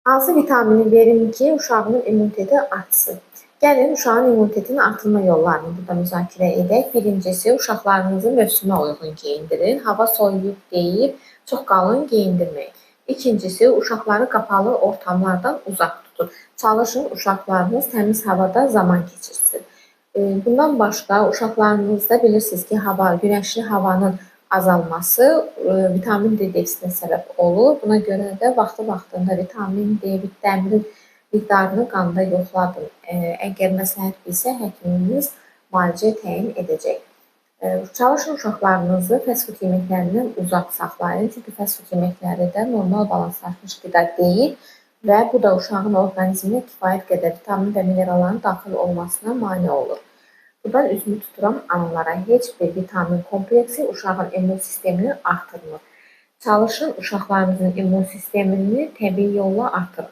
Hansı vitamini verin ki uşağın immuniteti artsın? Gəlin uşağın immunitetinin artırma yollarını burada müzakirə edək. Birincisi, uşaqlarınızı mövsümə uyğun geyindirin. Hava soyuyub deyib çox qalın geyindirməyin. İkincisi, uşaqları qapalı ortamlardan uzaq tutun. Çalışın uşaqlarınız təmiz havada zaman keçirsin. Bundan başqa uşaqlarınızda bilirsiniz ki, günəşli havanın azalması vitamin D defisinə səbəb olur. Buna görə də vaxtında vitamin D, dəmir miqdarını qanda yoxladın. Əgər məsləhət bilsə, həkiminiz müalicə təyin edəcək. Çalışın uşaqlarınızı fast food yeməklərindən uzaq saxlayın. Çünki fast food yeməkləri də normal balanslaşmış qida deyil və bu da uşağın orqanizminə kifayət qədər vitamin və mineralların daxil olmasına mane olur. Buradan üzümü tuturam analara. Heç bir vitamin kompleksi uşağın immun sistemini artırmır. Çalışın uşaqlarınızın immun sistemini təbii yolla artırın.